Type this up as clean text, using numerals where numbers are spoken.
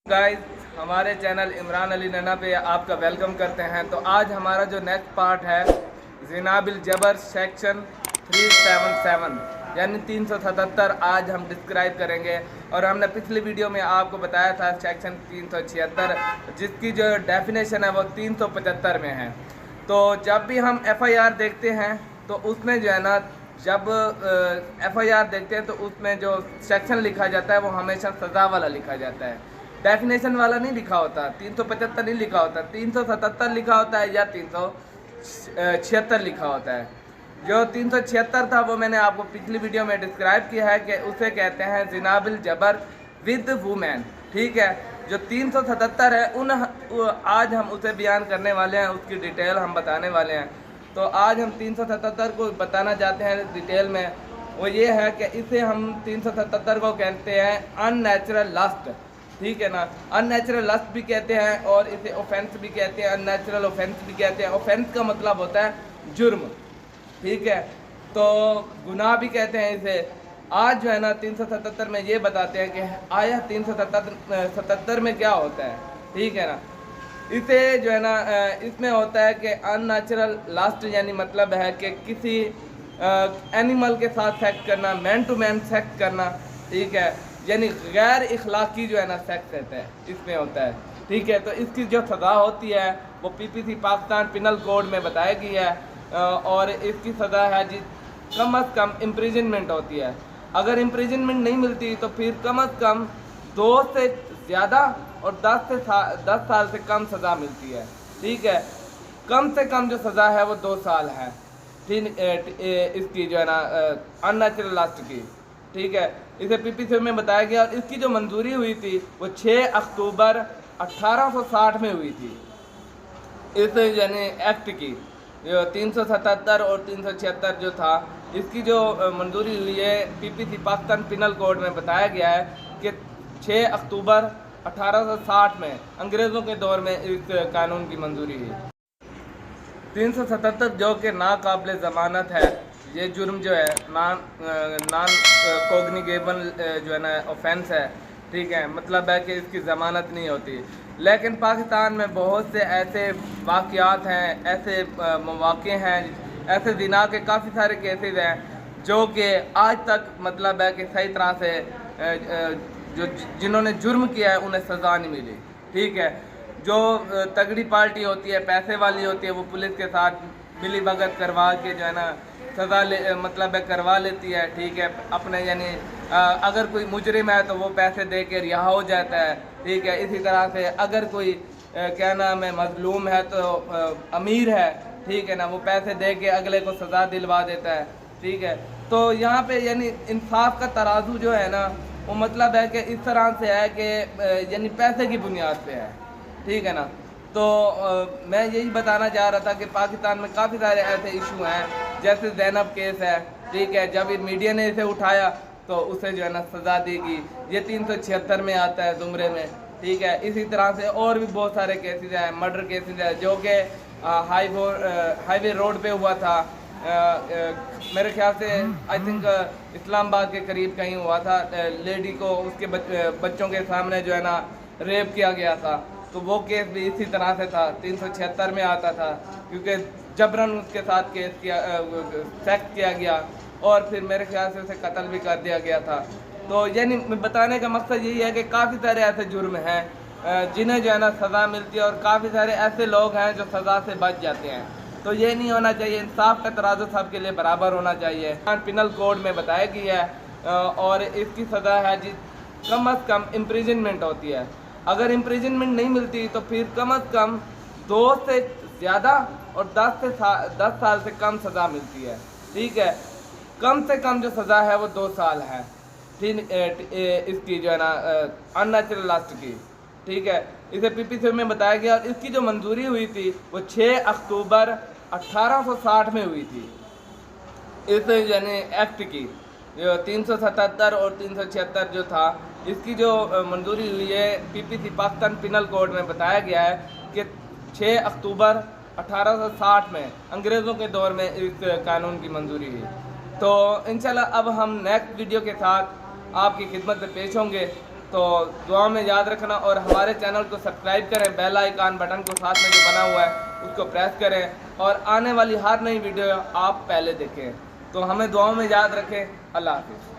Guys, हमारे channel Imran Ali नन्ना पे आपका वेलकम करते हैं। तो आज हमारा जो नेक्स्ट पार्ट है ज़िना बिल जबर सेक्शन 377 यानी 377 आज हम डिस्क्राइब करेंगे। और हमने पिछली वीडियो में आपको बताया था सेक्शन 376 जिसकी जो डेफिनेशन है वो 375 में है। तो जब भी हम एफआईआर देखते हैं तो उसमें जो है ना, जब एफआईआर देखते हैं तो उसमें जो सेक्शन लिखा जाता है वो हमेशा सज़ा वाला लिखा जाता है, डेफिनेशन वाला नहीं लिखा होता। 375 नहीं लिखा होता, 377 लिखा होता है या 376 लिखा होता है। जो 376 था वो मैंने आपको पिछली वीडियो में डिस्क्राइब किया है कि उसे कहते हैं ज़िना बिल जबर विद वुमेन। ठीक है, जो 377 है आज हम उसे बयान करने वाले हैं, उसकी डिटेल हम बताने वाले हैं। तो आज हम 377 को बताना चाहते हैं डिटेल में। वो ये है कि इसे हम 377 को कहते हैं अननेचुरल लस्ट। ठीक है ना, अननेचुरल लस्ट भी कहते हैं और इसे ऑफेंस भी कहते हैं, अननेचुरल ऑफेंस भी कहते हैं। ऑफेंस का मतलब होता है जुर्म। ठीक है, तो गुनाह भी कहते हैं इसे। आज जो है ना 377 में ये बताते हैं कि आया 377 में क्या होता है। ठीक है ना, इसे जो है ना इसमें होता है कि अननेचुरल लस्ट यानी मतलब है कि किसी एनिमल के साथ सेक्स करना, मैन टू मैन सेक्स करना। ठीक है, यानी गैर इखलाकी जो है ना सेक्स रहता है, इसमें होता है। ठीक है, तो इसकी जो सज़ा होती है वो पीपीसी पाकिस्तान पिनल कोड में बताई गई है और इसकी सज़ा है जी कम अज़ कम इम्प्रिजनमेंट होती है। अगर इम्प्रिजनमेंट नहीं मिलती तो फिर कम अज़ कम 2 से ज़्यादा और 10 साल से कम सज़ा मिलती है। ठीक है, कम से कम जो सज़ा है वो 2 साल है। ठीक, इसकी जो है ना अननेचुरल लस्ट की। ठीक है, इसे पीपीसी में बताया गया और इसकी जो मंजूरी हुई थी वो 6 अक्टूबर 1860 में हुई थी। इस यानी एक्ट की जो 377 और 376 जो था, इसकी जो मंजूरी हुई है पीपीसी पाकिस्तान पिनल कोड में बताया गया है कि 6 अक्टूबर 1860 में अंग्रेज़ों के दौर में इस कानून की मंजूरी हुई। 377 जो कि नाकाबिल ज़मानत है, ये जुर्म जो है नॉन कोग्निगेबल जो है ना ऑफेंस है। ठीक है, मतलब है कि इसकी ज़मानत नहीं होती। लेकिन पाकिस्तान में बहुत से ऐसे वाक़यात हैं, ऐसे मौक़े हैं, ऐसे ज़िना के काफ़ी सारे केसेस हैं जो कि आज तक मतलब है कि सही तरह से जो जिन्होंने जुर्म किया है उन्हें सज़ा नहीं मिली। ठीक है, जो तगड़ी पार्टी होती है, पैसे वाली होती है, वो पुलिस के साथ मिली भगत करवा के जो है ना सज़ा मतलब है करवा लेती है। ठीक है, अपने यानी अगर कोई मुजरिम है तो वो पैसे दे के रिहा हो जाता है। ठीक है, इसी तरह से अगर कोई क्या नाम है मजलूम है तो अमीर है, ठीक है ना, वो पैसे दे के अगले को सज़ा दिलवा देता है। ठीक है, तो यहाँ पे यानी इंसाफ का तराजू जो है ना वो मतलब है कि इस तरह से है कि यानी पैसे की बुनियाद पे है। ठीक है ना, तो मैं यही बताना चाह रहा था कि पाकिस्तान में काफ़ी सारे ऐसे इशू हैं, जैसे ज़ैनब केस है। ठीक है, जब मीडिया ने इसे उठाया तो उसे जो है ना सज़ा देगी, ये 376 में आता है ज़ुमरे में। ठीक है, इसी तरह से और भी बहुत सारे केसेस हैं, मर्डर केसेस हैं जो कि हाईवे रोड पे हुआ था। मेरे ख्याल से आई थिंक इस्लामाबाद के करीब कहीं हुआ था। लेडी को उसके बच्चों के सामने जो है ना रेप किया गया था, तो वो केस भी इसी तरह से था, 376 में आता था, क्योंकि जबरन उसके साथ केस किया सेक्स किया गया और फिर मेरे ख्याल से उसे कत्ल भी कर दिया गया था। तो यानी बताने का मकसद यही है कि काफ़ी सारे ऐसे जुर्म हैं जिन्हें जो है ना सज़ा मिलती है और काफ़ी सारे ऐसे लोग हैं जो सज़ा से बच जाते हैं। तो ये नहीं होना चाहिए, इंसाफ का तराजू सबके लिए बराबर होना चाहिए। पिनल कोड में बताया गया है और इसकी सज़ा है जी कम अज़ कम इम्प्रिजनमेंट होती है। अगर इम्प्रिजनमेंट नहीं मिलती तो फिर कम अज़ कम 2 से ज़्यादा और 10 साल से कम सज़ा मिलती है। ठीक है, कम से कम जो सज़ा है वो 2 साल है। ठीक, इसकी जो है ना अननेचुरल लस्ट की। ठीक है, इसे पीपीसी में बताया गया और इसकी जो मंजूरी हुई थी वो 6 अक्टूबर 1860 में हुई थी। इस यानी एक्ट की जो 377 और 376 जो था, इसकी जो मंजूरी हुई है पीपीसी पाकिस्तान पिनल कोड में बताया गया है कि 6 अक्टूबर 1860 में अंग्रेज़ों के दौर में इस कानून की मंजूरी हुई। तो इंशाल्लाह अब हम नेक्स्ट वीडियो के साथ आपकी खिदमत में पेश होंगे। तो दुआ में याद रखना और हमारे चैनल को सब्सक्राइब करें, बेल आइकन बटन को साथ में जो बना हुआ है उसको प्रेस करें और आने वाली हर नई वीडियो आप पहले देखें। तो हमें दुआओं में याद रखें। अल्लाह हाफिज़।